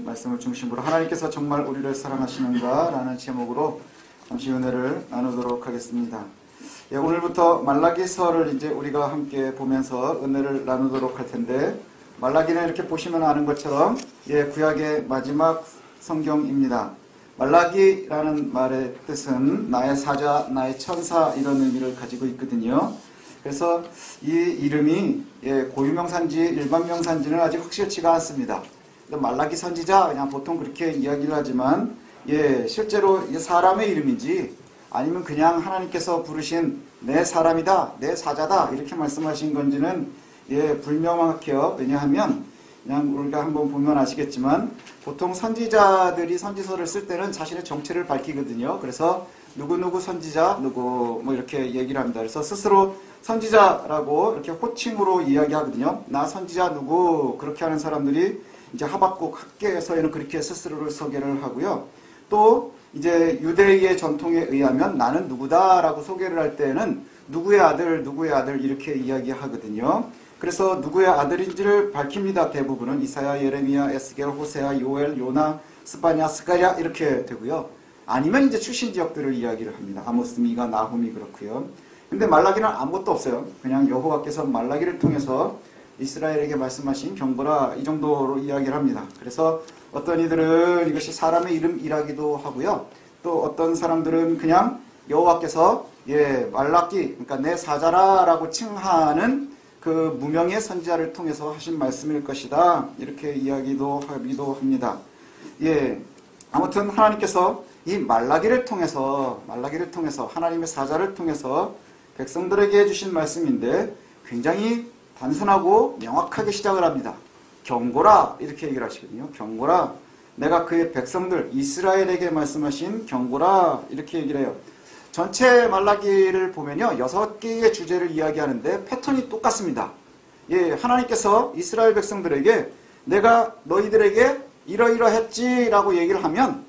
말씀을 중심으로 하나님께서 정말 우리를 사랑하시는가 라는 제목으로 잠시 은혜를 나누도록 하겠습니다. 오늘부터 말라기서를 이제 우리가 함께 보면서 은혜를 나누도록 할 텐데, 말라기는 이렇게 보시면 아는 것처럼 구약의 마지막 성경입니다. 말라기라는 말의 뜻은 나의 사자, 나의 천사 이런 의미를 가지고 있거든요. 그래서 이 이름이 고유명사인지 일반명사인지는 아직 확실치가 않습니다. 말라기 선지자 그냥 보통 그렇게 이야기를 하지만 실제로 이게 사람의 이름인지 아니면 그냥 하나님께서 부르신 내 사람이다, 내 사자다 이렇게 말씀하신 건지는 불명확해요. 왜냐하면 그냥 우리가 한번 보면 아시겠지만 보통 선지자들이 선지서를 쓸 때는 자신의 정체를 밝히거든요. 그래서 누구누구 선지자, 누구 뭐 이렇게 얘기를 합니다. 그래서 스스로 선지자라고 이렇게 호칭으로 이야기하거든요. 나 선지자 누구 그렇게 하는 사람들이 이제 하박국 학계에서는 그렇게 스스로를 소개를 하고요. 또 이제 유대의 전통에 의하면 나는 누구다라고 소개를 할 때는 누구의 아들 이렇게 이야기하거든요. 그래서 누구의 아들인지를 밝힙니다. 대부분은 이사야, 예레미야, 에스겔, 호세아, 요엘, 요나, 스바냐, 스가랴 이렇게 되고요. 아니면 이제 출신 지역들을 이야기를 합니다. 아모스, 미가, 나훔이 그렇고요. 근데 말라기는 아무것도 없어요. 그냥 여호와께서 말라기를 통해서 이스라엘에게 말씀하신 경고라 이 정도로 이야기를 합니다. 그래서 어떤 이들은 이것이 사람의 이름이라기도 하고요. 또 어떤 사람들은 그냥 여호와께서 말라기, 그러니까 내 사자라라고 칭하는 그 무명의 선지자를 통해서 하신 말씀일 것이다. 이렇게 이야기도 하기도 합니다. 아무튼 하나님께서 이 말라기를 통해서 하나님의 사자를 통해서 백성들에게 해주신 말씀인데 굉장히 단순하고 명확하게 시작을 합니다. 경고라 이렇게 얘기를 하시거든요. 경고라, 내가 그의 백성들 이스라엘에게 말씀하신 경고라 이렇게 얘기를 해요. 전체 말라기를 보면요 6개의 주제를 이야기하는데 패턴이 똑같습니다. 하나님께서 이스라엘 백성들에게 내가 너희들에게 이러이러했지 라고 얘기를 하면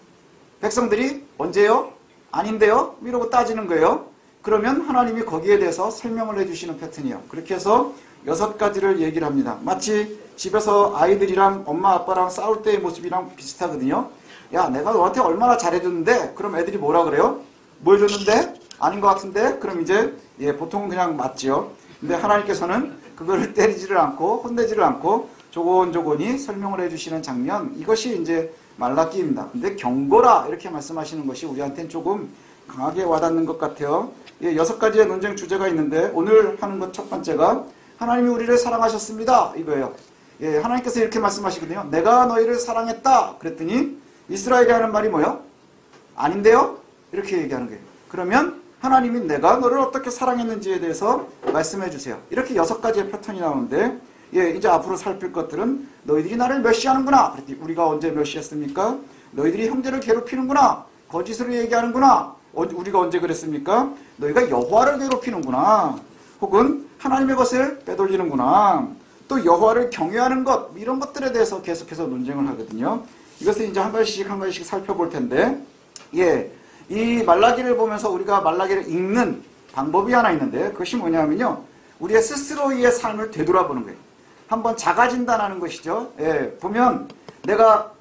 백성들이 언제요? 아닌데요? 이러고 따지는 거예요. 그러면 하나님이 거기에 대해서 설명을 해주시는 패턴이에요. 그렇게 해서 6가지를 얘기를 합니다. 마치 집에서 아이들이랑 엄마 아빠랑 싸울 때의 모습이랑 비슷하거든요. 야, 내가 너한테 얼마나 잘해줬는데? 그럼 애들이 뭐라 그래요? 뭐 해줬는데? 아닌 것 같은데? 그럼 이제 보통은 그냥 맞지요. 근데 하나님께서는 그거를 때리지를 않고 혼내지를 않고 조곤조곤히 설명을 해주시는 장면, 이것이 이제 말라기입니다. 근데 경고라 이렇게 말씀하시는 것이 우리한테는 조금 강하게 와닿는 것 같아요. 6가지의 논쟁 주제가 있는데 오늘 하는 것 첫 번째가 하나님이 우리를 사랑하셨습니다 이거예요. 하나님께서 이렇게 말씀하시거든요. 내가 너희를 사랑했다 그랬더니 이스라엘이 하는 말이 뭐예요? 아닌데요? 이렇게 얘기하는 거예요. 그러면 하나님이 내가 너를 어떻게 사랑했는지에 대해서 말씀해 주세요. 이렇게 6가지의 패턴이 나오는데 이제 앞으로 살필 것들은 너희들이 나를 멸시하는구나. 그랬더니 우리가 언제 멸시했습니까? 너희들이 형제를 괴롭히는구나. 거짓으로 얘기하는구나. 우리가 언제 그랬습니까? 너희가 여호와를 괴롭히는구나. 혹은 하나님의 것을 빼돌리는구나. 또 여호와를 경외하는 것, 이런 것들에 대해서 계속해서 논쟁을 하거든요. 이것을 이제 한 가지씩 살펴볼 텐데, 이 말라기를 보면서 우리가 말라기를 읽는 방법이 하나 있는데, 그것이 뭐냐면요, 우리의 스스로의 삶을 되돌아보는 거예요. 한번 자가진단하는 것이죠. 보면 내가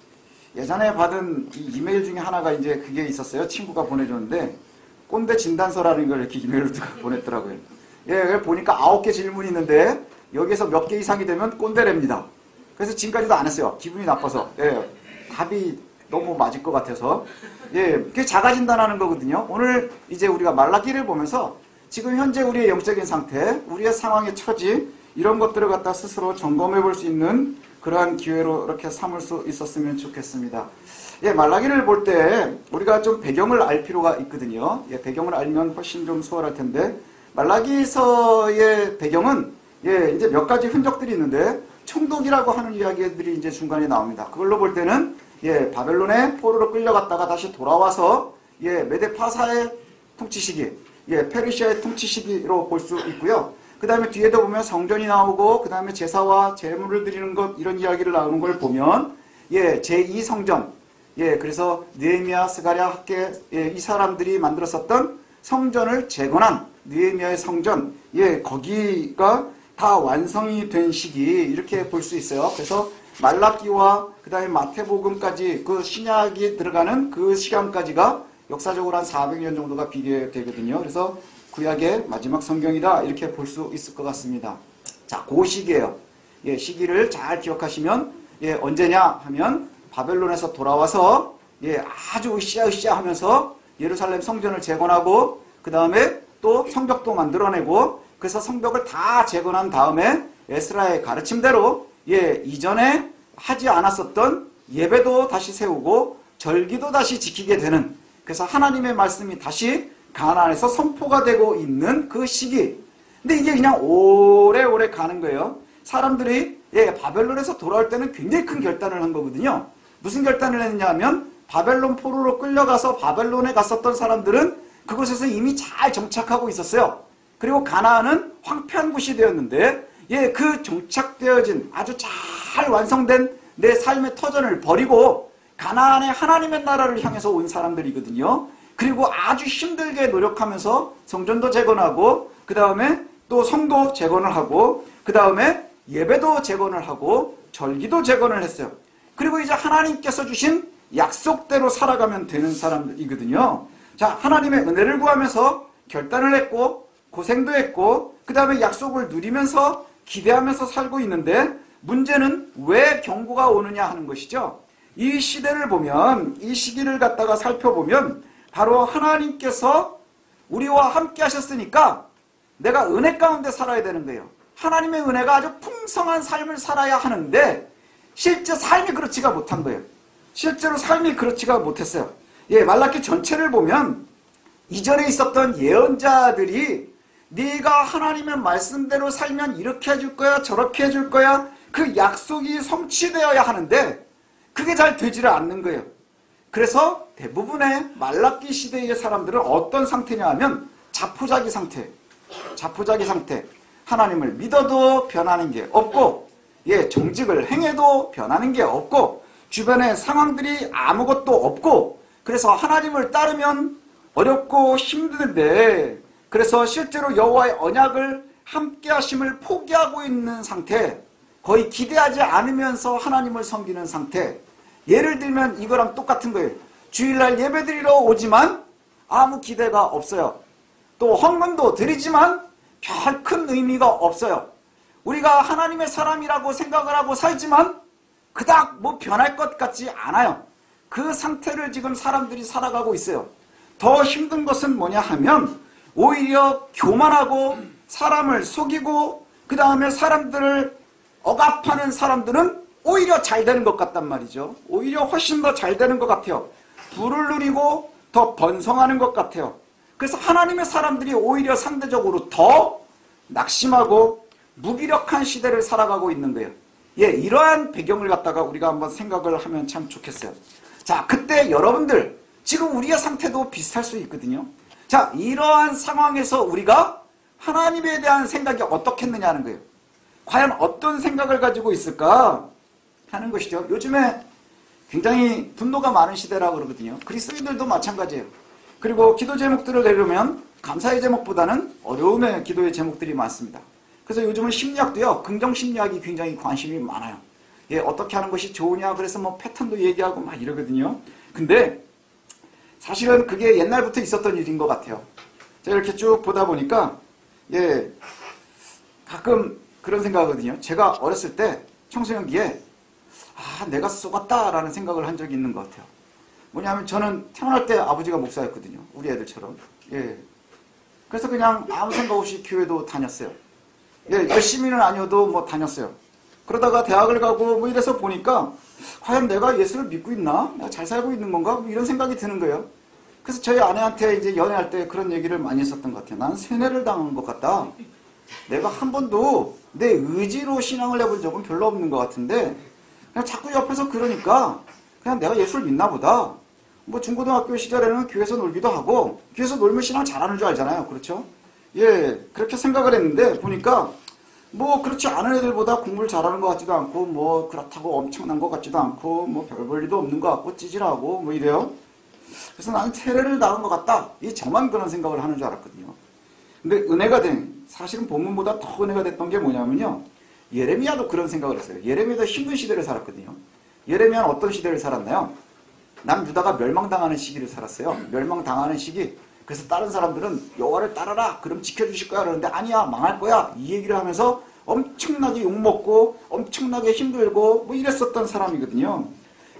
예전에 받은 이 이메일 중에 하나가 이제 그게 있었어요. 친구가 보내줬는데 꼰대 진단서라는 걸 이렇게 이메일로 보냈더라고요. 보니까 9개 질문이 있는데 여기에서 몇 개 이상이 되면 꼰대랍니다. 그래서 지금까지도 안 했어요. 기분이 나빠서. 답이 너무 맞을 것 같아서. 그게 자가진단하는 거거든요. 오늘 이제 우리가 말라기를 보면서 지금 현재 우리의 영적인 상태, 우리의 상황의 처지, 이런 것들을 갖다 스스로 점검해 볼 수 있는 그러한 기회로 이렇게 삼을 수 있었으면 좋겠습니다. 말라기를 볼 때 우리가 좀 배경을 알 필요가 있거든요. 배경을 알면 훨씬 좀 수월할 텐데, 말라기서의 배경은 이제 몇 가지 흔적들이 있는데 총독이라고 하는 이야기들이 이제 중간에 나옵니다. 그걸로 볼 때는 바벨론에 포로로 끌려갔다가 다시 돌아와서 메데 파사의 통치 시기, 페르시아의 통치 시기로 볼 수 있고요. 그 다음에 뒤에도 보면 성전이 나오고 그 다음에 제사와 제물을 드리는 것, 이런 이야기를 나오는 걸 보면 제2성전, 그래서 느헤미야, 스가랴, 학계, 이 사람들이 만들었었던 성전을 재건한 느헤미야의 성전, 거기가 다 완성이 된 시기, 이렇게 볼 수 있어요. 그래서 말라기와 그 다음에 마태복음까지 그 신약이 들어가는 그 시간까지가 역사적으로 한 400년 정도가 비교되거든요. 그래서 구약의 마지막 성경이다 이렇게 볼 수 있을 것 같습니다. 자, 그 시기예요. 예, 시기를 잘 기억하시면 예, 언제냐 하면 바벨론에서 돌아와서 예, 아주 으쌰으쌰 하면서 예루살렘 성전을 재건하고 그 다음에 또 성벽도 만들어내고 그래서 성벽을 다 재건한 다음에 에스라의 가르침대로 예, 이전에 하지 않았었던 예배도 다시 세우고 절기도 다시 지키게 되는 그래서 하나님의 말씀이 다시 가나안에서 선포가 되고 있는 그 시기. 근데 이게 그냥 오래오래 가는 거예요. 사람들이 예, 바벨론에서 돌아올 때는 굉장히 큰 결단을 한 거거든요. 무슨 결단을 했냐 하면 바벨론 포로로 끌려가서 바벨론에 갔었던 사람들은 그곳에서 이미 잘 정착하고 있었어요. 그리고 가나안은 황폐한 곳이 되었는데 예, 그 정착되어진 아주 잘 완성된 내 삶의 터전을 버리고 가나안의 하나님의 나라를 향해서 온 사람들이거든요. 그리고 아주 힘들게 노력하면서 성전도 재건하고 그 다음에 또 성도 재건을 하고 그 다음에 예배도 재건을 하고 절기도 재건을 했어요. 그리고 이제 하나님께서 주신 약속대로 살아가면 되는 사람들이거든요. 자, 하나님의 은혜를 구하면서 결단을 했고 고생도 했고 그 다음에 약속을 누리면서 기대하면서 살고 있는데 문제는 왜 경고가 오느냐 하는 것이죠. 이 시대를 보면 이 시기를 갖다가 살펴보면 바로 하나님께서 우리와 함께 하셨으니까 내가 은혜 가운데 살아야 되는 거예요. 하나님의 은혜가 아주 풍성한 삶을 살아야 하는데 실제 삶이 그렇지가 못한 거예요. 실제로 삶이 그렇지가 못했어요. 예, 말라기 전체를 보면 이전에 있었던 예언자들이 네가 하나님의 말씀대로 살면 이렇게 해줄 거야 저렇게 해줄 거야 그 약속이 성취되어야 하는데 그게 잘 되지를 않는 거예요. 그래서 대부분의 말라기 시대의 사람들은 어떤 상태냐 하면 자포자기 상태. 자포자기 상태. 하나님을 믿어도 변하는 게 없고 예, 정직을 행해도 변하는 게 없고 주변의 상황들이 아무것도 없고 그래서 하나님을 따르면 어렵고 힘든데 그래서 실제로 여호와의 언약을 함께 하심을 포기하고 있는 상태, 거의 기대하지 않으면서 하나님을 섬기는 상태. 예를 들면 이거랑 똑같은 거예요. 주일날 예배드리러 오지만 아무 기대가 없어요. 또 헌금도 드리지만 별 큰 의미가 없어요. 우리가 하나님의 사람이라고 생각을 하고 살지만 그닥 뭐 변할 것 같지 않아요. 그 상태를 지금 사람들이 살아가고 있어요. 더 힘든 것은 뭐냐 하면 오히려 교만하고 사람을 속이고 그 다음에 사람들을 억압하는 사람들은 오히려 잘 되는 것 같단 말이죠. 오히려 훨씬 더 잘 되는 것 같아요. 부를 누리고 더 번성하는 것 같아요. 그래서 하나님의 사람들이 오히려 상대적으로 더 낙심하고 무기력한 시대를 살아가고 있는 거예요. 예, 이러한 배경을 갖다가 우리가 한번 생각을 하면 참 좋겠어요. 자, 그때 여러분들 지금 우리의 상태도 비슷할 수 있거든요. 자, 이러한 상황에서 우리가 하나님에 대한 생각이 어떻겠느냐 하는 거예요. 과연 어떤 생각을 가지고 있을까 하는 것이죠. 요즘에 굉장히 분노가 많은 시대라고 그러거든요. 그리스도인들도 마찬가지예요. 그리고 기도 제목들을 내려면 감사의 제목보다는 어려움의 기도의 제목들이 많습니다. 그래서 요즘은 심리학도요, 긍정 심리학이 굉장히 관심이 많아요. 예, 어떻게 하는 것이 좋으냐 그래서 뭐 패턴도 얘기하고 막 이러거든요. 근데 사실은 그게 옛날부터 있었던 일인 것 같아요. 제가 이렇게 쭉 보다 보니까 예, 가끔 그런 생각하거든요. 제가 어렸을 때 청소년기에 내가 속았다라는 생각을 한 적이 있는 것 같아요. 뭐냐면 저는 태어날 때 아버지가 목사였거든요. 우리 애들처럼. 예. 그래서 그냥 아무 생각 없이 교회도 다녔어요. 예, 열심히는 아니어도 뭐 다녔어요. 그러다가 대학을 가고 뭐 이래서 보니까 과연 내가 예수를 믿고 있나? 내가 잘 살고 있는 건가? 뭐 이런 생각이 드는 거예요. 그래서 저희 아내한테 이제 연애할 때 그런 얘기를 많이 했었던 것 같아요. 난 세뇌를 당한 것 같다. 내가 한 번도 내 의지로 신앙을 해본 적은 별로 없는 것 같은데 그냥 자꾸 옆에서 그러니까 그냥 내가 예수를 믿나 보다. 뭐 중고등학교 시절에는 교회에서 놀기도 하고 교회에서 놀면 신앙 잘하는 줄 알잖아요. 그렇죠? 예, 그렇게 생각을 했는데 보니까 뭐 그렇지 않은 애들보다 공부를 잘하는 것 같지도 않고 뭐 그렇다고 엄청난 것 같지도 않고 뭐 별 볼 일도 없는 것 같고 찌질하고 뭐 이래요. 그래서 나는 세례를 당한 것 같다. 이 저만 그런 생각을 하는 줄 알았거든요. 근데 은혜가 된, 사실은 본문보다 더 은혜가 됐던 게 뭐냐면요. 예레미야도 그런 생각을 했어요. 예레미야도 힘든 시대를 살았거든요. 예레미야는 어떤 시대를 살았나요? 남유다가 멸망당하는 시기를 살았어요. 멸망당하는 시기. 그래서 다른 사람들은 여호와를 따라라. 그럼 지켜주실 거야. 그러는데 아니야. 망할 거야. 이 얘기를 하면서 엄청나게 욕먹고 엄청나게 힘들고 뭐 이랬었던 사람이거든요.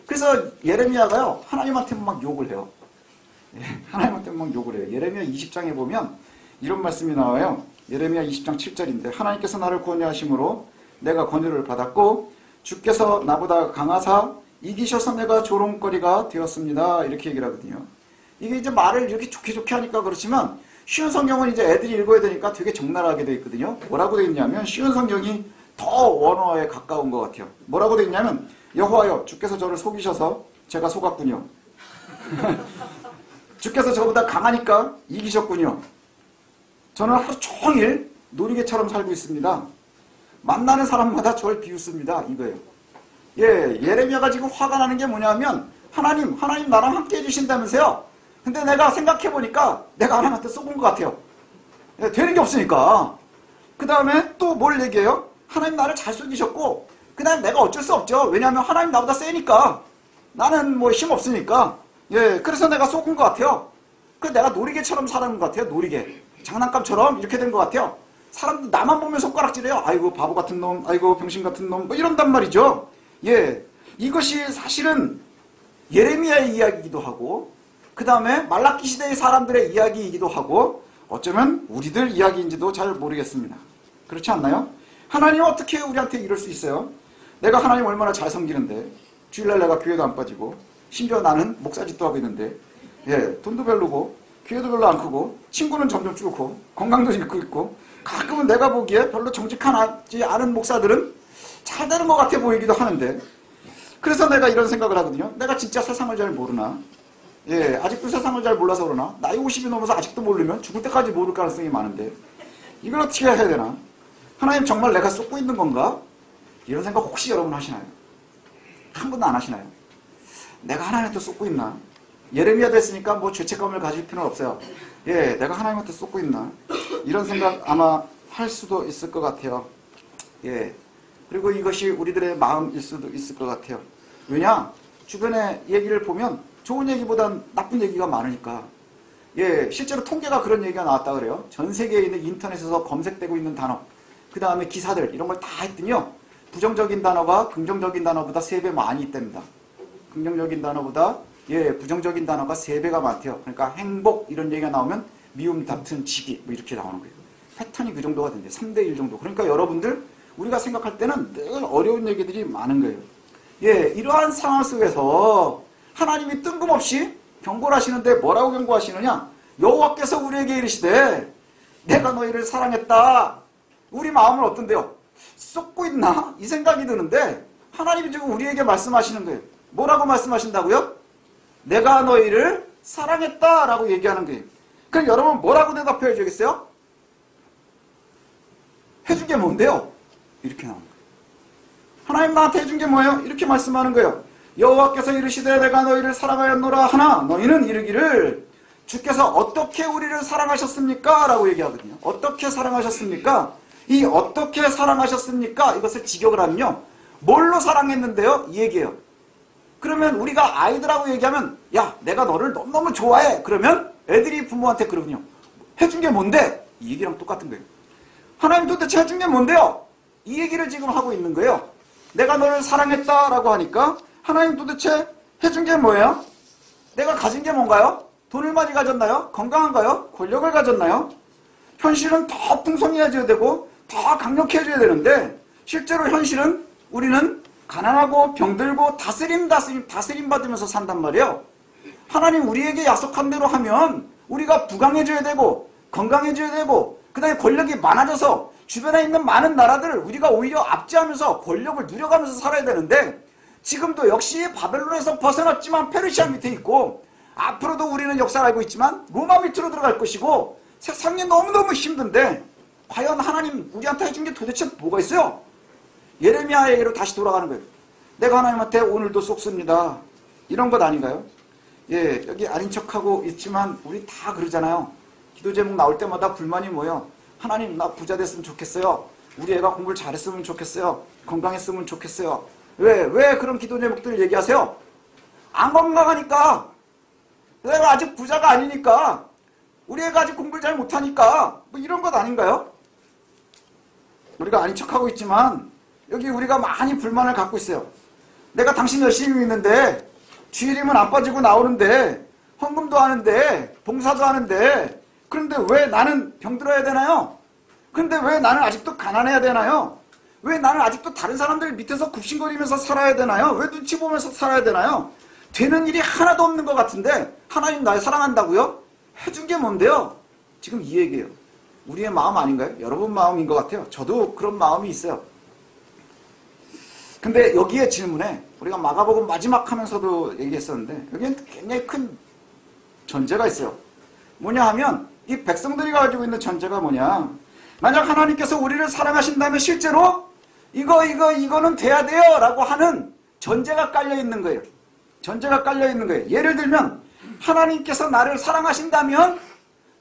그래서 예레미야가요. 하나님한테 막 욕을 해요. 하나님한테 막 욕을 해요. 예레미야 20장에 보면 이런 말씀이 나와요. 예레미야 20장 7절인데 하나님께서 나를 권유하심으로 내가 권유를 받았고 주께서 나보다 강하사 이기셔서 내가 조롱거리가 되었습니다. 이렇게 얘기를 하거든요. 이게 이제 말을 이렇게 좋게 하니까 그렇지만 쉬운 성경은 이제 애들이 읽어야 되니까 되게 적나라하게 되어 있거든요. 뭐라고 되어 있냐면 쉬운 성경이 더 원어에 가까운 것 같아요. 뭐라고 되어 있냐면 여호와여 주께서 저를 속이셔서 제가 속았군요. 주께서 저보다 강하니까 이기셨군요. 저는 하루 종일 놀이개처럼 살고 있습니다. 만나는 사람마다 저를 비웃습니다. 이거예요. 예, 예레미야가 지금 화가 나는 게 뭐냐면 하나님 나랑 함께 해주신다면서요. 근데 내가 생각해보니까 내가 하나님한테 쏘은 것 같아요. 예, 되는 게 없으니까. 그 다음에 또 뭘 얘기해요? 하나님 나를 잘 속이셨고 그 다음에 내가 어쩔 수 없죠. 왜냐하면 하나님 나보다 세니까. 나는 뭐 힘 없으니까. 예, 그래서 내가 쏘은 것 같아요. 그 내가 놀이개처럼 살아는 것 같아요. 놀이개. 장난감처럼 이렇게 된 것 같아요. 사람들 나만 보면 손가락질해요. 아이고 바보 같은 놈, 아이고 병신 같은 놈, 뭐 이런단 말이죠. 예, 이것이 사실은 예레미야의 이야기이기도 하고 그 다음에 말라기 시대의 사람들의 이야기이기도 하고 어쩌면 우리들 이야기인지도 잘 모르겠습니다. 그렇지 않나요? 하나님 어떻게 우리한테 이럴 수 있어요? 내가 하나님 얼마나 잘 섬기는데 주일날 내가 교회도 안 빠지고 심지어 나는 목사짓도 하고 있는데 예, 돈도 별로고 교회도 별로 안 크고 친구는 점점 줄고 건강도 잃고 있고 가끔은 내가 보기에 별로 정직하지 않은 목사들은 잘 되는 것 같아 보이기도 하는데 그래서 내가 이런 생각을 하거든요. 내가 진짜 세상을 잘 모르나? 예, 아직도 세상을 잘 몰라서 그러나? 나이 50이 넘어서 아직도 모르면 죽을 때까지 모를 가능성이 많은데 이걸 어떻게 해야 되나? 하나님 정말 내가 쏟고 있는 건가? 이런 생각 혹시 여러분 하시나요? 한 번도 안 하시나요? 내가 하나님한테 쏟고 있나? 예레미야 됐으니까 뭐 죄책감을 가질 필요는 없어요. 예, 내가 하나님한테 쏟고 있나? 이런 생각 아마 할 수도 있을 것 같아요. 예. 그리고 이것이 우리들의 마음일 수도 있을 것 같아요. 왜냐? 주변의 얘기를 보면 좋은 얘기보단 나쁜 얘기가 많으니까. 예, 실제로 통계가 그런 얘기가 나왔다 그래요. 전 세계에 있는 인터넷에서 검색되고 있는 단어, 그 다음에 기사들 이런 걸 다 했더니요. 부정적인 단어가 긍정적인 단어보다 3배 많이 있답니다. 긍정적인 단어보다 부정적인 단어가 3배가 많대요. 그러니까 행복 이런 얘기가 나오면 미움, 다툼, 지기 뭐 이렇게 나오는 거예요. 패턴이 그 정도가 된대. 3대1 정도. 그러니까 여러분들 우리가 생각할 때는 늘 어려운 얘기들이 많은 거예요. 예, 이러한 상황 속에서 하나님이 뜬금없이 경고를 하시는데 뭐라고 경고하시느냐? 여호와께서 우리에게 이르시되 내가 너희를 사랑했다. 우리 마음은 어떤데요? 쏟고 있나? 이 생각이 드는데 하나님이 지금 우리에게 말씀하시는 거예요. 뭐라고 말씀하신다고요? 내가 너희를 사랑했다라고 얘기하는 거예요. 그럼 여러분 뭐라고 대답해 주겠어요? 해준 게 뭔데요? 이렇게 나오는 거예요. 하나님 나한테 해준 게 뭐예요? 이렇게 말씀하는 거예요. 여호와께서 이르시되 내가 너희를 사랑하였노라 하나 너희는 이르기를 주께서 어떻게 우리를 사랑하셨습니까? 라고 얘기하거든요. 어떻게 사랑하셨습니까? 이 어떻게 사랑하셨습니까? 이것을 직역을 하면요. 뭘로 사랑했는데요? 이 얘기예요. 그러면 우리가 아이들하고 얘기하면 야 내가 너를 너무너무 좋아해. 그러면 애들이 부모한테 그러거든요. 해준 게 뭔데? 이 얘기랑 똑같은 거예요. 하나님 도대체 해준 게 뭔데요? 이 얘기를 지금 하고 있는 거예요. 내가 너를 사랑했다라고 하니까 하나님 도대체 해준 게 뭐예요? 내가 가진 게 뭔가요? 돈을 많이 가졌나요? 건강한가요? 권력을 가졌나요? 현실은 더 풍성해져야 되고 더 강력해져야 되는데 실제로 현실은 우리는 가난하고 병들고 다스림 받으면서 산단 말이에요. 하나님 우리에게 약속한 대로 하면 우리가 부강해져야 되고 건강해져야 되고 그 다음에 권력이 많아져서 주변에 있는 많은 나라들을 우리가 오히려 압제하면서 권력을 누려가면서 살아야 되는데 지금도 역시 바벨론에서 벗어났지만 페르시아 밑에 있고 앞으로도 우리는 역사를 알고 있지만 로마 밑으로 들어갈 것이고 세상이 너무너무 힘든데 과연 하나님 우리한테 해준 게 도대체 뭐가 있어요? 예레미야에게로 다시 돌아가는 거예요. 내가 하나님한테 오늘도 쏟습니다. 이런 것 아닌가요? 예, 여기 아닌 척하고 있지만 우리 다 그러잖아요. 기도 제목 나올 때마다 불만이 뭐예요? 하나님 나 부자 됐으면 좋겠어요. 우리 애가 공부를 잘했으면 좋겠어요. 건강했으면 좋겠어요. 왜 그런 기도 제목들을 얘기하세요? 안 건강하니까. 내가 아직 부자가 아니니까. 우리 애가 아직 공부를 잘 못하니까. 뭐 이런 것 아닌가요? 우리가 아닌 척하고 있지만 여기 우리가 많이 불만을 갖고 있어요. 내가 당신 열심히 믿는데 주일이면 안 빠지고 나오는데 헌금도 하는데 봉사도 하는데 그런데 왜 나는 병들어야 되나요? 그런데 왜 나는 아직도 가난해야 되나요? 왜 나는 아직도 다른 사람들 밑에서 굽신거리면서 살아야 되나요? 왜 눈치 보면서 살아야 되나요? 되는 일이 하나도 없는 것 같은데 하나님 날 사랑한다고요? 해준 게 뭔데요? 지금 이 얘기예요. 우리의 마음 아닌가요? 여러분 마음인 것 같아요. 저도 그런 마음이 있어요. 근데 여기에 질문에 우리가 마가복음 마지막 하면서도 얘기했었는데 여기엔 굉장히 큰 전제가 있어요. 뭐냐 하면 이 백성들이 가지고 있는 전제가 뭐냐, 만약 하나님께서 우리를 사랑하신다면 실제로 이거는 돼야 돼요 라고 하는 전제가 깔려 있는 거예요. 전제가 깔려 있는 거예요. 예를 들면 하나님께서 나를 사랑하신다면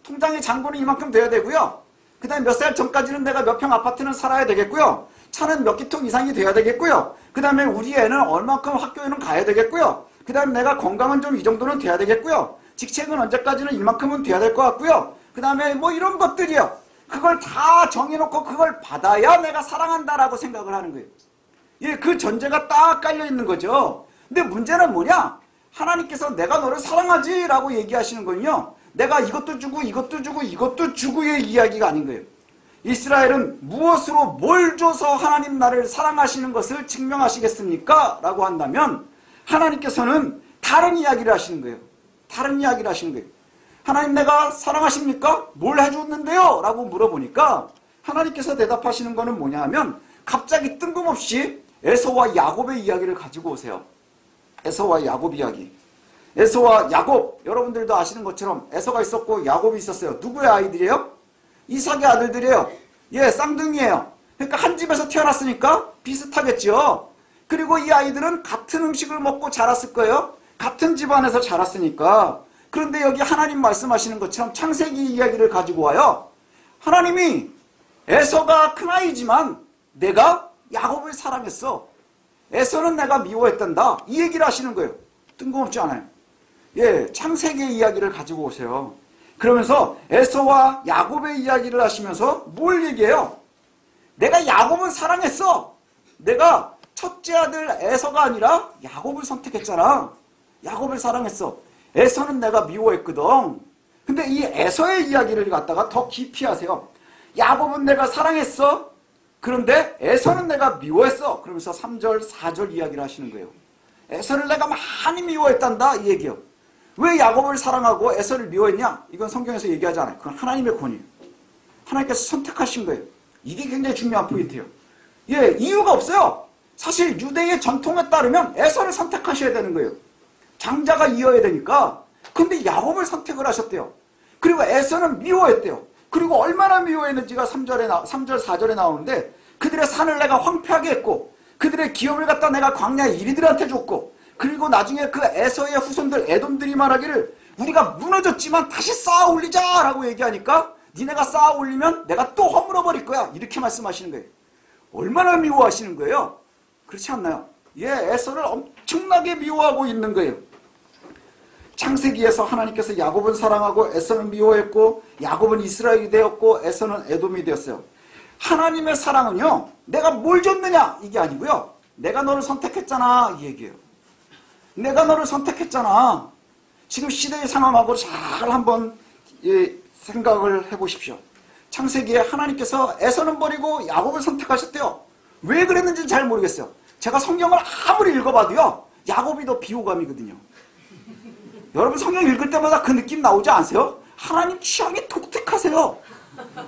통장의 잔고는 이만큼 돼야 되고요. 그 다음에 몇 살 전까지는 내가 몇 평 아파트는 살아야 되겠고요. 차는 몇 기통 이상이 돼야 되겠고요. 그 다음에 우리 애는 얼마큼 학교에는 가야 되겠고요. 그 다음에 내가 건강은 좀 이 정도는 돼야 되겠고요. 직책은 언제까지는 이만큼은 돼야 될 것 같고요. 그 다음에 뭐 이런 것들이요. 그걸 다 정해놓고 그걸 받아야 내가 사랑한다라고 생각을 하는 거예요. 예, 그 전제가 딱 깔려 있는 거죠. 근데 문제는 뭐냐? 하나님께서 내가 너를 사랑하지 라고 얘기하시는 건요, 내가 이것도 주고 이것도 주고 이것도 주고의 이야기가 아닌 거예요. 이스라엘은 무엇으로 뭘 줘서 하나님 나를 사랑하시는 것을 증명하시겠습니까? 라고 한다면 하나님께서는 다른 이야기를 하시는 거예요. 다른 이야기를 하시는 거예요. 하나님 내가 사랑하십니까? 뭘 해줬는데요? 라고 물어보니까 하나님께서 대답하시는 거는 뭐냐 하면 갑자기 뜬금없이 에서와 야곱의 이야기를 가지고 오세요. 에서와 야곱 이야기. 에서와 야곱, 여러분들도 아시는 것처럼 에서가 있었고 야곱이 있었어요. 누구의 아이들이에요? 이삭의 아들들이에요. 예, 쌍둥이에요. 그러니까 한 집에서 태어났으니까 비슷하겠죠. 그리고 이 아이들은 같은 음식을 먹고 자랐을 거예요. 같은 집안에서 자랐으니까. 그런데 여기 하나님 말씀하시는 것처럼 창세기 이야기를 가지고 와요. 하나님이 에서가 큰아이지만 내가 야곱을 사랑했어. 에서는 내가 미워했단다. 이 얘기를 하시는 거예요. 뜬금없지 않아요. 예, 창세기 이야기를 가지고 오세요. 그러면서 에서와 야곱의 이야기를 하시면서 뭘 얘기해요? 내가 야곱을 사랑했어. 내가 첫째 아들 에서가 아니라 야곱을 선택했잖아. 야곱을 사랑했어. 에서는 내가 미워했거든. 근데 이 에서의 이야기를 갖다가 더 깊이 하세요. 야곱은 내가 사랑했어. 그런데 에서는 내가 미워했어. 그러면서 3절, 4절 이야기를 하시는 거예요. 에서를 내가 많이 미워했단다 이 얘기예요. 왜 야곱을 사랑하고 에서를 미워했냐? 이건 성경에서 얘기하지 않아요. 그건 하나님의 권위예요. 하나님께서 선택하신 거예요. 이게 굉장히 중요한 포인트예요. 예, 이유가 없어요. 사실 유대의 전통에 따르면 에서를 선택하셔야 되는 거예요. 장자가 이어야 되니까. 근데 야곱을 선택을 하셨대요. 그리고 에서는 미워했대요. 그리고 얼마나 미워했는지가 3절, 4절에 나오는데 그들의 산을 내가 황폐하게 했고 그들의 기업을 갖다 내가 광야의 이리들한테 줬고 그리고 나중에 그 에서의 후손들 에돔들이 말하기를 우리가 무너졌지만 다시 쌓아 올리자 라고 얘기하니까 니네가 쌓아 올리면 내가 또 허물어 버릴 거야 이렇게 말씀하시는 거예요. 얼마나 미워하시는 거예요? 그렇지 않나요? 예, 에서를 엄청나게 미워하고 있는 거예요. 창세기에서 하나님께서 야곱은 사랑하고 에서는 미워했고 야곱은 이스라엘이 되었고 에서는 에돔이 되었어요. 하나님의 사랑은요, 내가 뭘 줬느냐 이게 아니고요, 내가 너를 선택했잖아 이 얘기예요. 내가 너를 선택했잖아. 지금 시대의 상황하고 잘 한번 생각을 해보십시오. 창세기에 하나님께서 에서는 버리고 야곱을 선택하셨대요. 왜 그랬는지는 잘 모르겠어요. 제가 성경을 아무리 읽어봐도요, 야곱이 더 비호감이거든요. 여러분 성경 읽을 때마다 그 느낌 나오지 않으세요? 하나님 취향이 독특하세요.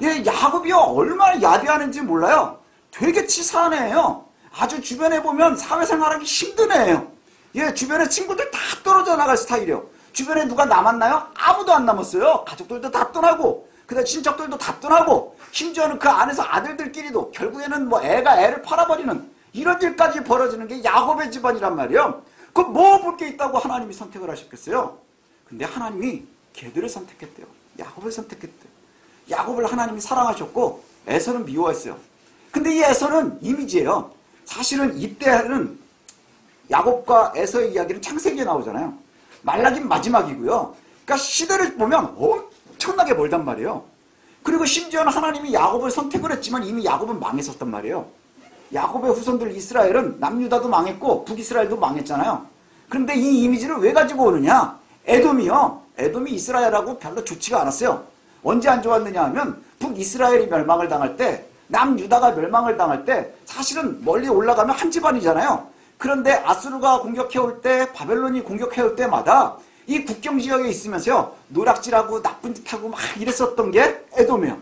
예, 야곱이요 얼마나 야비하는지 몰라요. 되게 치사한 애예요. 아주 주변에 보면 사회생활하기 힘든 애예요. 예, 주변에 친구들 다 떨어져 나갈 스타일이에요. 주변에 누가 남았나요? 아무도 안 남았어요. 가족들도 다 떠나고 그다음 친척들도 다 떠나고 심지어는 그 안에서 아들들끼리도 결국에는 뭐 애가 애를 팔아버리는 이런 일까지 벌어지는 게 야곱의 집안이란 말이에요. 그 뭐 볼 게 있다고 하나님이 선택을 하셨겠어요? 근데 하나님이 걔들을 선택했대요. 야곱을 선택했대요. 야곱을 하나님이 사랑하셨고 에서는 미워했어요. 근데 이 에서는 이미지예요. 사실은 이때는 야곱과 에서의 이야기는 창세기에 나오잖아요. 말라기 마지막이고요. 그러니까 시대를 보면 엄청나게 멀단 말이에요. 그리고 심지어는 하나님이 야곱을 선택을 했지만 이미 야곱은 망했었단 말이에요. 야곱의 후손들 이스라엘은 남유다도 망했고 북이스라엘도 망했잖아요. 그런데 이 이미지를 왜 가지고 오느냐? 에돔이요. 에돔이 이스라엘하고 별로 좋지가 않았어요. 언제 안 좋았느냐 하면 북이스라엘이 멸망을 당할 때, 남유다가 멸망을 당할 때 사실은 멀리 올라가면 한 집안이잖아요. 그런데 아수르가 공격해올 때, 바벨론이 공격해올 때마다 이 국경지역에 있으면서요, 노략질하고 나쁜 짓하고 막 이랬었던 게 에돔이에요.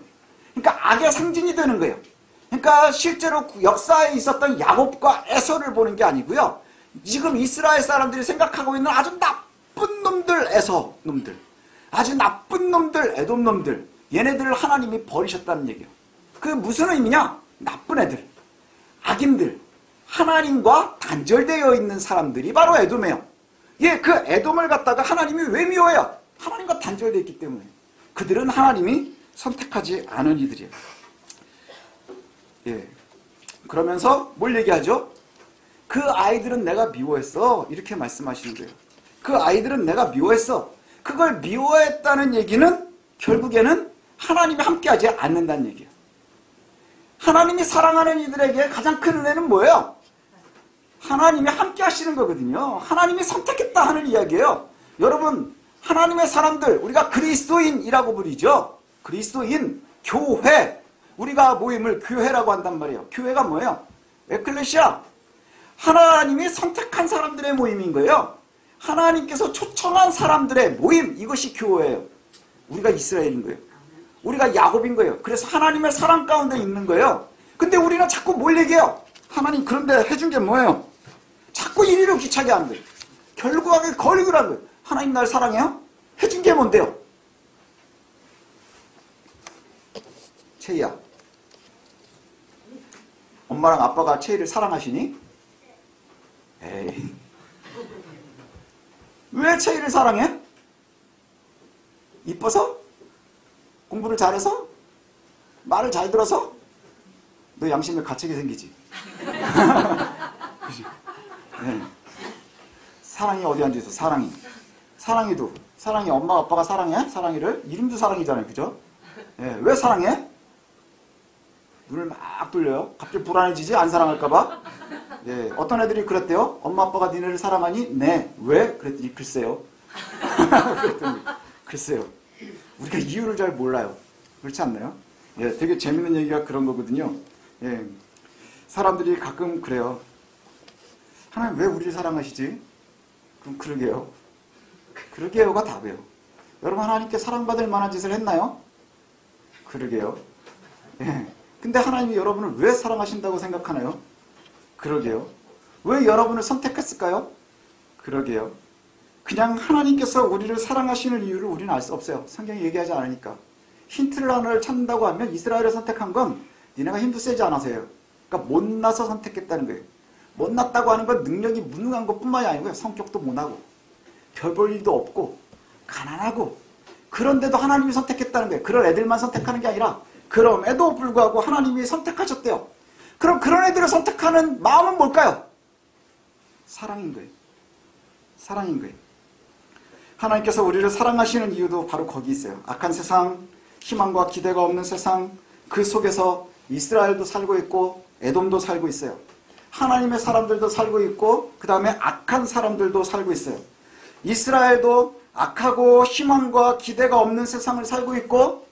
그러니까 악의 상징이 되는 거예요. 그러니까 실제로 역사에 있었던 야곱과 에서를 보는 게 아니고요, 지금 이스라엘 사람들이 생각하고 있는 아주 나쁜 놈들, 에서 놈들, 아주 나쁜 놈들, 에돔 놈들, 얘네들을 하나님이 버리셨다는 얘기예요. 그 무슨 의미냐? 나쁜 애들, 악인들, 하나님과 단절되어 있는 사람들이 바로 에돔이에요. 예, 그 에돔을 갖다가 하나님이 왜 미워해요? 하나님과 단절되어 있기 때문에. 그들은 하나님이 선택하지 않은 이들이에요. 예. 그러면서 뭘 얘기하죠? 그 아이들은 내가 미워했어. 이렇게 말씀하시는 거예요. 그 아이들은 내가 미워했어. 그걸 미워했다는 얘기는 결국에는 하나님이 함께하지 않는다는 얘기예요. 하나님이 사랑하는 이들에게 가장 큰 은혜는 뭐예요? 하나님이 함께 하시는 거거든요. 하나님이 선택했다 하는 이야기예요. 여러분, 하나님의 사람들, 우리가 그리스도인이라고 부르죠. 그리스도인, 교회, 우리가 모임을 교회라고 한단 말이에요. 교회가 뭐예요? 에클레시아. 하나님이 선택한 사람들의 모임인 거예요. 하나님께서 초청한 사람들의 모임, 이것이 교회예요. 우리가 이스라엘인 거예요. 우리가 야곱인 거예요. 그래서 하나님의 사랑 가운데 있는 거예요. 근데 우리는 자꾸 뭘 얘기해요? 하나님 그런데 해준 게 뭐예요? 자꾸 이리로 귀차게 하는 거예요. 결국하게 거리고라는 거예요. 하나님 날 사랑해요? 해준 게 뭔데요? 채희야, 엄마랑 아빠가 채희를 사랑하시니? 에이, 왜 채희를 사랑해? 이뻐서? 공부를 잘해서? 말을 잘 들어서? 너 양심에 갇히게 생기지? 네. 사랑이 어디 앉아있어? 사랑이 엄마 아빠가 사랑해? 사랑이를? 이름도 사랑이잖아요, 그죠? 네. 왜 사랑해? 눈을 막 돌려요. 갑자기 불안해지지? 안 사랑할까봐? 네. 어떤 애들이 그랬대요? 엄마 아빠가 니네를 사랑하니? 네. 왜? 그랬더니 글쎄요. 그랬더니 글쎄요. 우리가 이유를 잘 몰라요. 그렇지 않나요? 예, 되게 재밌는 얘기가 그런 거거든요. 예, 사람들이 가끔 그래요. 하나님 왜 우리를 사랑하시지? 그럼 그러게요. 그러게요가 답이에요. 여러분, 하나님께 사랑받을 만한 짓을 했나요? 그러게요. 예, 근데 하나님이 여러분을 왜 사랑하신다고 생각하나요? 그러게요. 왜 여러분을 선택했을까요? 그러게요. 그냥 하나님께서 우리를 사랑하시는 이유를 우리는 알 수 없어요. 성경이 얘기하지 않으니까. 힌트를 하나를 찾는다고 하면 이스라엘을 선택한 건 니네가 힘도 세지 않아서예요. 그러니까 못나서 선택했다는 거예요. 못났다고 하는 건 능력이 무능한 것뿐만이 아니고요. 성격도 못하고 별 볼 일도 없고 가난하고, 그런데도 하나님이 선택했다는 거예요. 그런 애들만 선택하는 게 아니라 그럼에도 불구하고 하나님이 선택하셨대요. 그럼 그런 애들을 선택하는 마음은 뭘까요? 사랑인 거예요. 사랑인 거예요. 하나님께서 우리를 사랑하시는 이유도 바로 거기 있어요. 악한 세상, 희망과 기대가 없는 세상, 그 속에서 이스라엘도 살고 있고 에돔도 살고 있어요. 하나님의 사람들도 살고 있고 그 다음에 악한 사람들도 살고 있어요. 이스라엘도 악하고 희망과 기대가 없는 세상을 살고 있고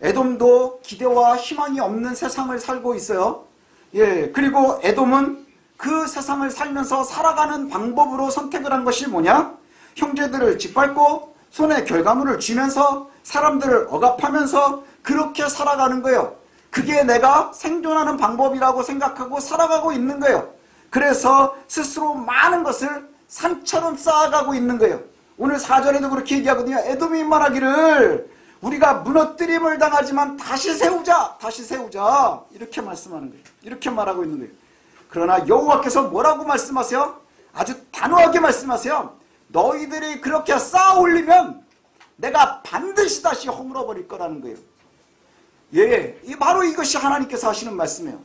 에돔도 기대와 희망이 없는 세상을 살고 있어요. 예, 그리고 에돔은 그 세상을 살면서 살아가는 방법으로 선택을 한 것이 뭐냐? 형제들을 짓밟고 손에 결과물을 쥐면서 사람들을 억압하면서 그렇게 살아가는 거예요. 그게 내가 생존하는 방법이라고 생각하고 살아가고 있는 거예요. 그래서 스스로 많은 것을 산처럼 쌓아가고 있는 거예요. 오늘 4절에도 그렇게 얘기하거든요. 에돔이 말하기를 우리가 무너뜨림을 당하지만 다시 세우자, 다시 세우자, 이렇게 말씀하는 거예요. 이렇게 말하고 있는 거예요. 그러나 여호와께서 뭐라고 말씀하세요? 아주 단호하게 말씀하세요. 너희들이 그렇게 쌓아 올리면 내가 반드시 다시 허물어 버릴 거라는 거예요. 예, 바로 이것이 하나님께서 하시는 말씀이에요.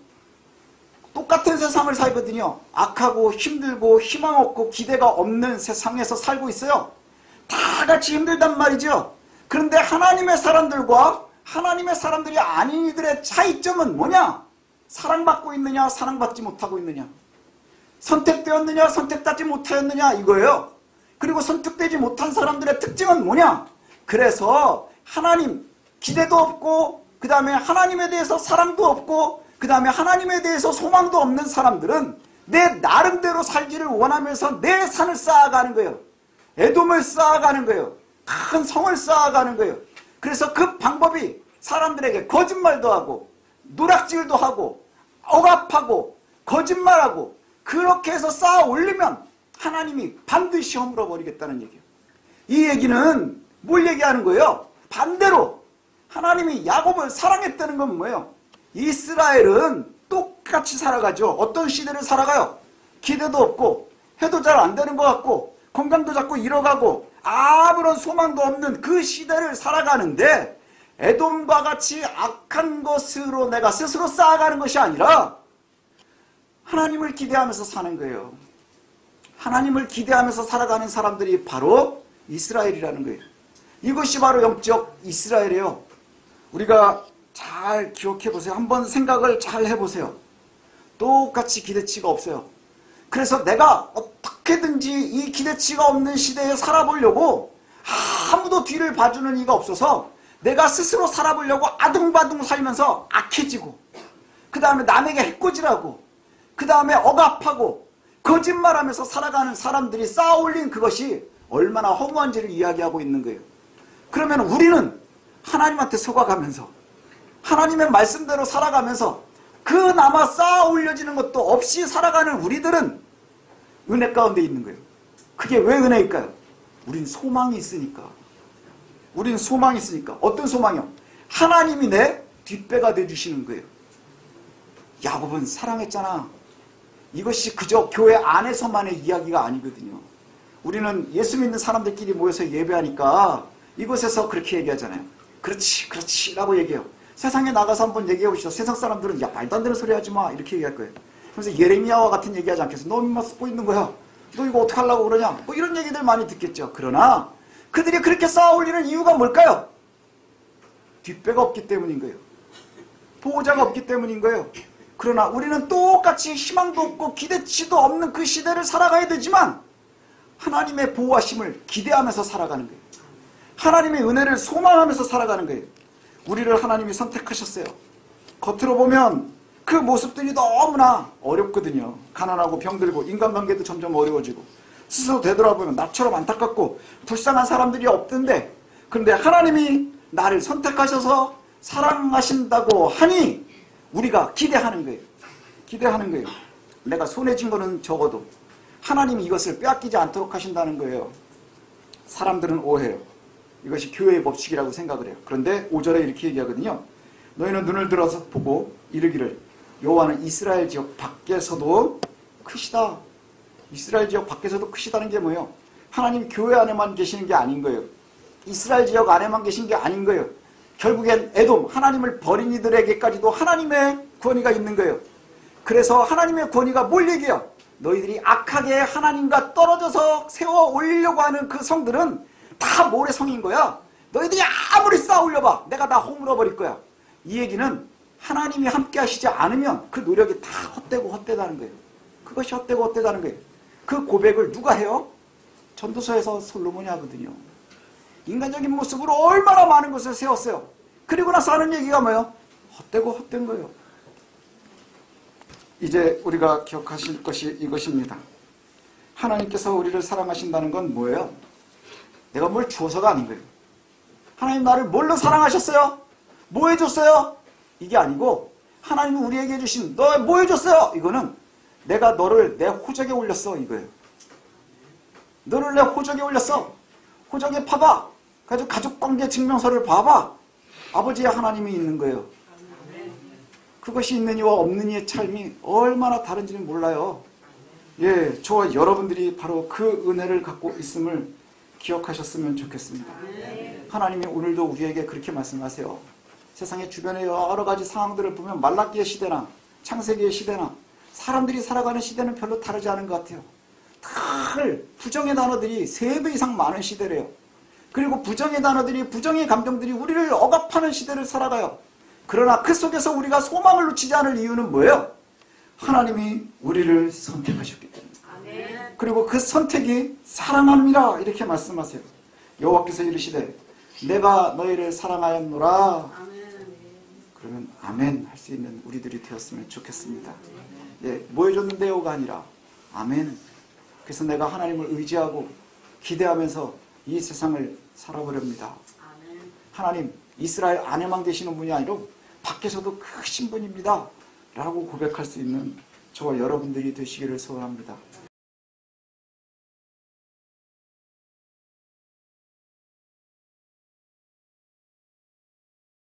똑같은 세상을 살거든요. 악하고 힘들고 희망 없고 기대가 없는 세상에서 살고 있어요. 다 같이 힘들단 말이죠. 그런데 하나님의 사람들과 하나님의 사람들이 아닌 이들의 차이점은 뭐냐? 사랑받고 있느냐, 사랑받지 못하고 있느냐. 선택되었느냐, 선택받지 못하였느냐, 이거예요. 그리고 선택되지 못한 사람들의 특징은 뭐냐? 그래서 하나님 기대도 없고, 그 다음에 하나님에 대해서 사랑도 없고, 그 다음에 하나님에 대해서 소망도 없는 사람들은 내 나름대로 살기를 원하면서 내 산을 쌓아가는 거예요. 에돔을 쌓아가는 거예요. 큰 성을 쌓아가는 거예요. 그래서 그 방법이 사람들에게 거짓말도 하고 누락질도 하고 억압하고 거짓말하고 그렇게 해서 쌓아 올리면 하나님이 반드시 허물어 버리겠다는 얘기예요. 이 얘기는 뭘 얘기하는 거예요? 반대로 하나님이 야곱을 사랑했다는 건 뭐예요? 이스라엘은 똑같이 살아가죠. 어떤 시대를 살아가요? 기대도 없고 해도 잘 안 되는 것 같고 건강도 자꾸 잃어가고 아무런 소망도 없는 그 시대를 살아가는데 에돔과 같이 악한 것으로 내가 스스로 쌓아가는 것이 아니라 하나님을 기대하면서 사는 거예요. 하나님을 기대하면서 살아가는 사람들이 바로 이스라엘이라는 거예요. 이것이 바로 영적 이스라엘이에요. 우리가 잘 기억해 보세요. 한번 생각을 잘 해보세요. 똑같이 기대치가 없어요. 그래서 내가 어떻게든지 이 기대치가 없는 시대에 살아보려고 아무도 뒤를 봐주는 이가 없어서 내가 스스로 살아보려고 아둥바둥 살면서 악해지고 그 다음에 남에게 해코지라고 그 다음에 억압하고 거짓말하면서 살아가는 사람들이 쌓아올린 그것이 얼마나 허무한지를 이야기하고 있는 거예요. 그러면 우리는 하나님한테 속아가면서 하나님의 말씀대로 살아가면서 그 남아 쌓아 올려지는 것도 없이 살아가는 우리들은 은혜 가운데 있는 거예요. 그게 왜 은혜일까요? 우린 소망이 있으니까. 우린 소망이 있으니까. 어떤 소망이요? 하나님이 내 뒷배가 되어주시는 거예요. 야곱은 사랑했잖아. 이것이 그저 교회 안에서만의 이야기가 아니거든요. 우리는 예수 믿는 사람들끼리 모여서 예배하니까 이곳에서 그렇게 얘기하잖아요. 그렇지 그렇지 라고 얘기해요. 세상에 나가서 한번 얘기해 보시죠. 세상 사람들은 야 말도 안 되는 소리 하지 마 이렇게 얘기할 거예요. 그래서 예레미야와 같은 얘기하지 않겠어. 너 인마 쓰고 있는 거야. 너 이거 어떻게 하려고 그러냐. 뭐 이런 얘기들 많이 듣겠죠. 그러나 그들이 그렇게 쌓아 올리는 이유가 뭘까요? 뒷배가 없기 때문인 거예요. 보호자가 없기 때문인 거예요. 그러나 우리는 똑같이 희망도 없고 기대치도 없는 그 시대를 살아가야 되지만 하나님의 보호하심을 기대하면서 살아가는 거예요. 하나님의 은혜를 소망하면서 살아가는 거예요. 우리를 하나님이 선택하셨어요. 겉으로 보면 그 모습들이 너무나 어렵거든요. 가난하고 병들고 인간관계도 점점 어려워지고 스스로 되돌아보면 나처럼 안타깝고 불쌍한 사람들이 없던데 그런데 하나님이 나를 선택하셔서 사랑하신다고 하니 우리가 기대하는 거예요. 기대하는 거예요. 내가 손에 쥔 거는 적어도 하나님이 이것을 빼앗기지 않도록 하신다는 거예요. 사람들은 오해해요. 이것이 교회의 법칙이라고 생각을 해요. 그런데 5절에 이렇게 얘기하거든요. 너희는 눈을 들어서 보고 이르기를 여호와는 이스라엘 지역 밖에서도 크시다. 이스라엘 지역 밖에서도 크시다는 게 뭐예요? 하나님 교회 안에만 계시는 게 아닌 거예요. 이스라엘 지역 안에만 계신 게 아닌 거예요. 결국엔 에돔, 하나님을 버린 이들에게까지도 하나님의 권위가 있는 거예요. 그래서 하나님의 권위가 뭘 얘기해요? 너희들이 악하게 하나님과 떨어져서 세워 올리려고 하는 그 성들은 다 모래성인 거야. 너희들이 아무리 쌓아 올려봐. 내가 다 허물어 버릴 거야. 이 얘기는 하나님이 함께 하시지 않으면 그 노력이 다 헛되고 헛되다는 거예요. 그것이 헛되고 헛되다는 거예요. 그 고백을 누가 해요? 전도서에서 솔로몬이 하거든요. 인간적인 모습으로 얼마나 많은 것을 세웠어요. 그리고 나서 하는 얘기가 뭐예요? 헛되고 헛된 거예요. 이제 우리가 기억하실 것이 이것입니다. 하나님께서 우리를 사랑하신다는 건 뭐예요? 내가 뭘 주어서가 아닌 거예요. 하나님 나를 뭘로 사랑하셨어요? 뭐 해줬어요? 이게 아니고 하나님이 우리에게 해주신 너 뭐 해줬어요? 이거는 내가 너를 내 호적에 올렸어 이거예요. 너를 내 호적에 올렸어. 호적에 봐봐. 가지고 가족관계 증명서를 봐봐. 아버지의 하나님이 있는 거예요. 그것이 있는 이와 없는 이의 삶이 얼마나 다른지는 몰라요. 예, 저와 여러분들이 바로 그 은혜를 갖고 있음을 기억하셨으면 좋겠습니다. 하나님이 오늘도 우리에게 그렇게 말씀하세요. 세상의 주변의 여러 가지 상황들을 보면 말라기의 시대나 창세기의 시대나 사람들이 살아가는 시대는 별로 다르지 않은 것 같아요. 늘 부정의 단어들이 3배 이상 많은 시대래요. 그리고 부정의 단어들이, 부정의 감정들이 우리를 억압하는 시대를 살아가요. 그러나 그 속에서 우리가 소망을 놓치지 않을 이유는 뭐예요? 하나님이 우리를 선택하셨기 때문에. 아멘. 그리고 그 선택이 사랑함이라 이렇게 말씀하세요. 여호와께서 이르시되 내가 너희를 사랑하였노라. 아멘. 그러면 아멘 할 수 있는 우리들이 되었으면 좋겠습니다. 예, 뭐 해줬는데요가 아니라 아멘. 그래서 내가 하나님을 의지하고 기대하면서 이 세상을 살아보렵니다. 아멘. 하나님, 이스라엘 안에만 계시는 분이 아니라 밖에서도 크신 분입니다 라고 고백할 수 있는 저와 여러분들이 되시기를 소원합니다.